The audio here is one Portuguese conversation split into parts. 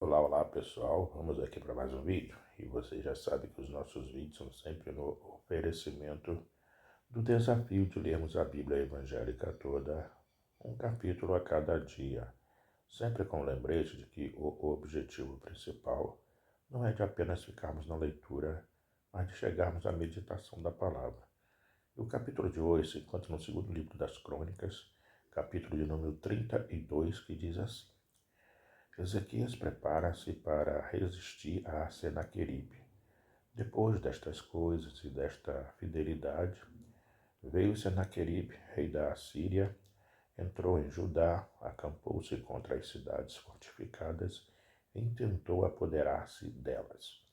Olá, olá pessoal, vamos aqui para mais um vídeo e você já sabe que os nossos vídeos são sempre no oferecimento do desafio de lermos a Bíblia evangélica toda, um capítulo a cada dia, sempre com o lembrete de que o objetivo principal não é de apenas ficarmos na leitura, mas de chegarmos à meditação da palavra. E o capítulo de hoje se encontra no segundo livro das Crônicas, capítulo de número 32, que diz assim: Ezequias prepara-se para resistir a Senaqueribe. Depois destas coisas e desta fidelidade, veio Senaqueribe, rei da Assíria, entrou em Judá, acampou-se contra as cidades fortificadas e intentou apoderar-se delas.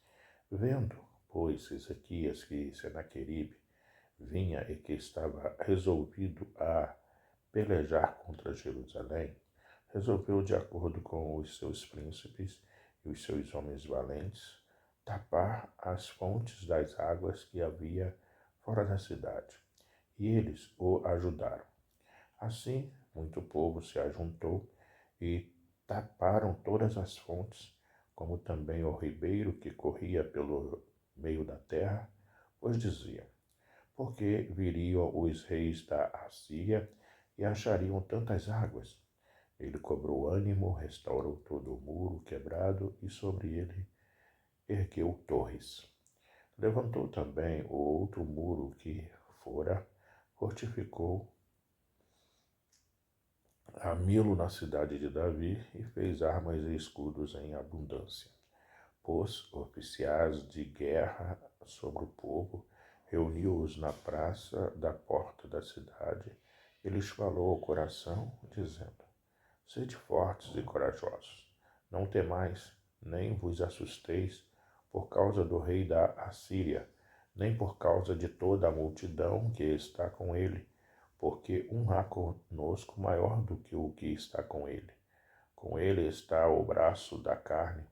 Vendo, pois, Ezequias que Senaqueribe vinha e que estava resolvido a pelejar contra Jerusalém, resolveu, de acordo com os seus príncipes e os seus homens valentes, tapar as fontes das águas que havia fora da cidade. E eles o ajudaram. Assim, muito povo se ajuntou e taparam todas as fontes, como também o ribeiro que corria pelo meio da terra, pois diziam: porque viriam os reis da Assíria e achariam tantas águas. Ele cobrou ânimo, restaurou todo o muro quebrado e sobre ele ergueu torres. Levantou também o outro muro que fora, fortificou a Milo na cidade de Davi e fez armas e escudos em abundância. Pôs oficiais de guerra sobre o povo, reuniu-os na praça da porta da cidade e lhes falou ao coração, dizendo: Sede fortes e corajosos, não temais, nem vos assusteis por causa do rei da Assíria, nem por causa de toda a multidão que está com ele, porque há conosco maior do que o que está com ele. Com ele está o braço da carne,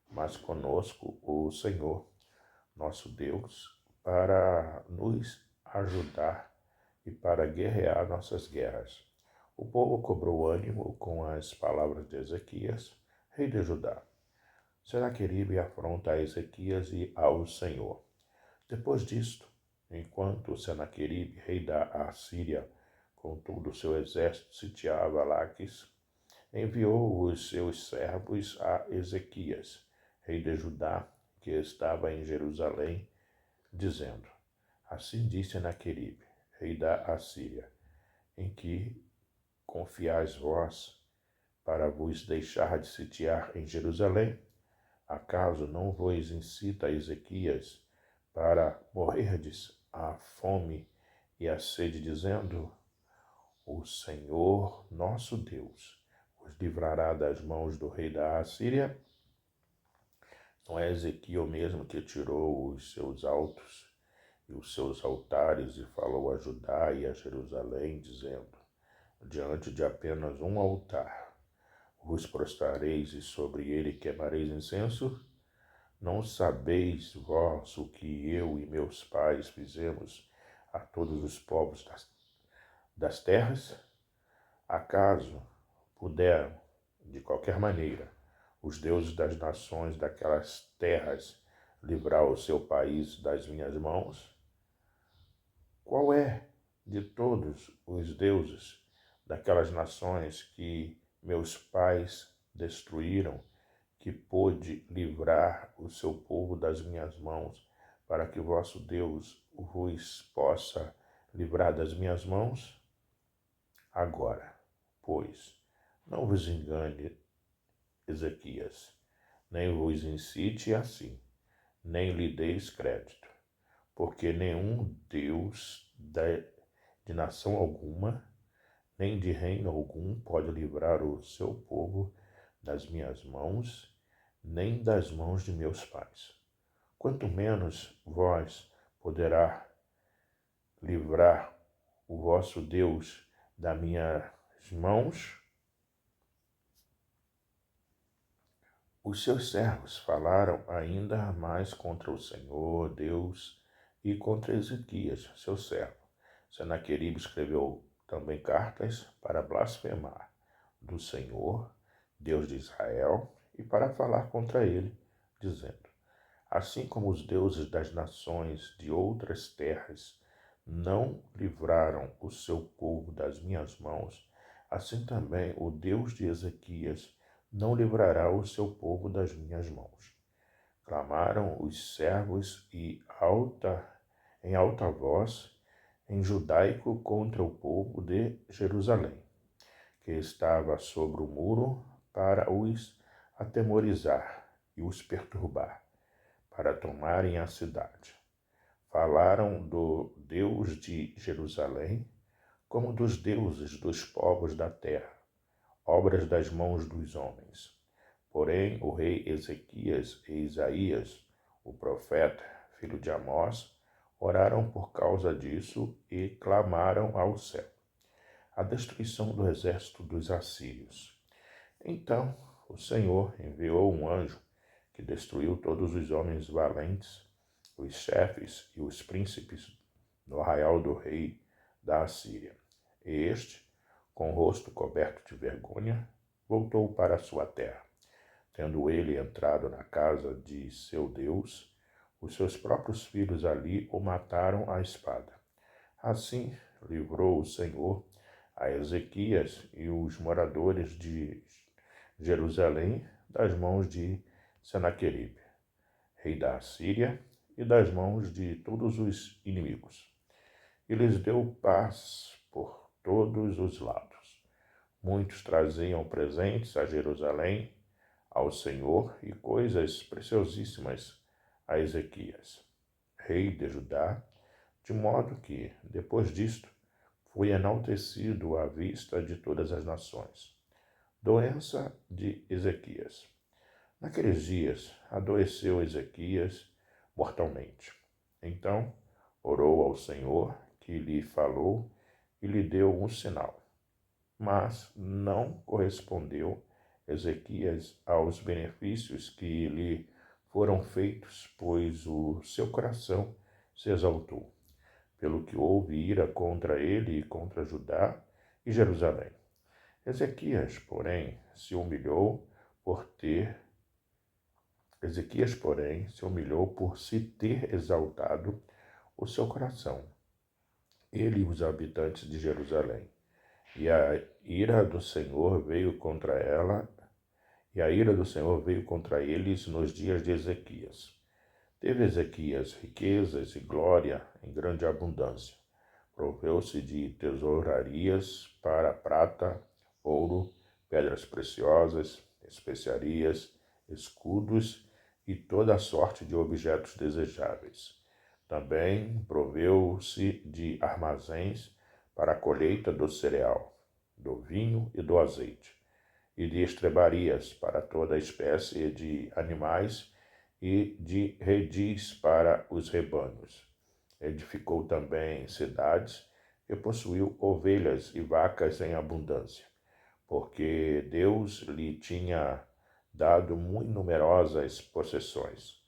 mas conosco o Senhor, nosso Deus, para nos ajudar e para guerrear nossas guerras. O povo cobrou ânimo com as palavras de Ezequias, rei de Judá. Senaqueribe afronta a Ezequias e ao Senhor. Depois disto, enquanto Senaqueribe, rei da Assíria, com todo o seu exército, sitiava Laques, enviou os seus servos a Ezequias, rei de Judá, que estava em Jerusalém, dizendo: Assim disse Senaqueribe, rei da Assíria: em que confiais vós para vos deixar de sitiar em Jerusalém? Acaso não vos incita Ezequias para morrerdes à fome e à sede, dizendo: O Senhor nosso Deus os livrará das mãos do rei da Assíria? Não é Ezequiel mesmo que tirou os seus altos e os seus altares e falou a Judá e a Jerusalém, dizendo: Diante de apenas um altar vos prostrareis e sobre ele queimareis incenso? Não sabeis vós o que eu e meus pais fizemos a todos os povos das terras? Acaso puderam, de qualquer maneira, os deuses das nações daquelas terras livrar o seu país das minhas mãos? Qual é de todos os deuses daquelas nações que meus pais destruíram, que pôde livrar o seu povo das minhas mãos, para que vosso Deus vos possa livrar das minhas mãos? Agora, pois, não vos engane, Ezequias, nem vos incite assim, nem lhe deis crédito, porque nenhum Deus de nação alguma, nem de reino algum pode livrar o seu povo das minhas mãos, nem das mãos de meus pais. Quanto menos vós poderá livrar o vosso Deus das minhas mãos. Os seus servos falaram ainda mais contra o Senhor Deus e contra Ezequias, seu servo. Senaqueribe escreveu também cartas para blasfemar do Senhor, Deus de Israel, e para falar contra ele, dizendo: Assim como os deuses das nações de outras terras não livraram o seu povo das minhas mãos, assim também o Deus de Ezequias não livrará o seu povo das minhas mãos. Clamaram os servos em alta voz, em judaico, contra o povo de Jerusalém, que estava sobre o muro, para os atemorizar e os perturbar, para tomarem a cidade. Falaram do Deus de Jerusalém, como dos deuses dos povos da terra, obras das mãos dos homens. Porém, o rei Ezequias e Isaías, o profeta, filho de Amós, oraram por causa disso e clamaram ao céu a destruição do exército dos assírios. Então o Senhor enviou um anjo que destruiu todos os homens valentes, os chefes e os príncipes no arraial do rei da Assíria. E este, com o rosto coberto de vergonha, voltou para a sua terra. Tendo ele entrado na casa de seu Deus, os seus próprios filhos ali o mataram à espada. Assim livrou o Senhor a Ezequias e os moradores de Jerusalém das mãos de Senaqueribe, rei da Assíria, e das mãos de todos os inimigos. E lhes deu paz por todos os lados. Muitos traziam presentes a Jerusalém, ao Senhor, e coisas preciosíssimas a Ezequias, rei de Judá, de modo que, depois disto, foi enaltecido à vista de todas as nações. Doença de Ezequias. Naqueles dias, adoeceu Ezequias mortalmente. Então, orou ao Senhor, que lhe falou e lhe deu um sinal. Mas não correspondeu Ezequias aos benefícios que lhe foram feitos, pois o seu coração se exaltou, pelo que houve ira contra ele e contra Judá e Jerusalém. Ezequias, porém, se humilhou por se ter exaltado o seu coração, ele e os habitantes de Jerusalém. E a ira do Senhor veio contra eles nos dias de Ezequias. Teve Ezequias riquezas e glória em grande abundância. Proveu-se de tesourarias para prata, ouro, pedras preciosas, especiarias, escudos e toda sorte de objetos desejáveis. Também proveu-se de armazéns para a colheita do cereal, do vinho e do azeite, e de estrebarias para toda espécie de animais e de redis para os rebanhos. Edificou também cidades e possuiu ovelhas e vacas em abundância, porque Deus lhe tinha dado muito numerosas possessões.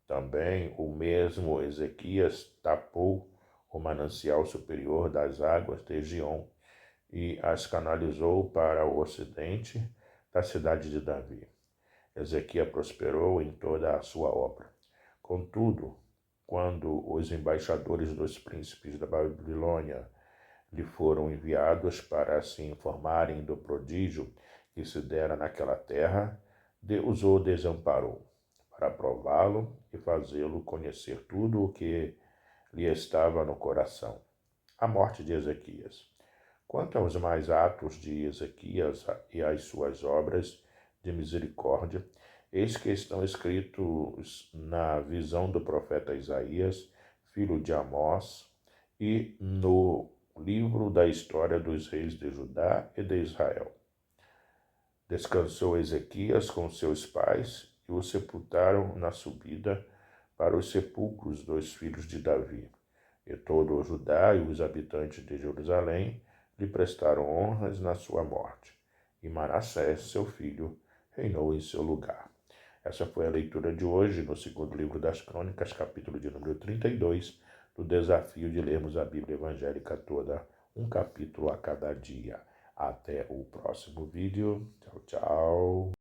Também o mesmo Ezequias tapou o manancial superior das águas de Giom e as canalizou para o ocidente da cidade de Davi. Ezequias prosperou em toda a sua obra. Contudo, quando os embaixadores dos príncipes da Babilônia lhe foram enviados para se informarem do prodígio que se dera naquela terra, Deus o desamparou, para prová-lo e fazê-lo conhecer tudo o que lhe estava no coração. A morte de Ezequias. Quanto aos mais atos de Ezequias e às suas obras de misericórdia, eis que estão escritos na visão do profeta Isaías, filho de Amós, e no livro da história dos reis de Judá e de Israel. Descansou Ezequias com seus pais e o sepultaram na subida para os sepulcros dos filhos de Davi. E todo o Judá e os habitantes de Jerusalém lhe prestaram honras na sua morte. E Manassés, seu filho, reinou em seu lugar. Essa foi a leitura de hoje no segundo livro das Crônicas, capítulo de número 32, do desafio de lermos a Bíblia evangélica toda, um capítulo a cada dia. Até o próximo vídeo. Tchau, tchau.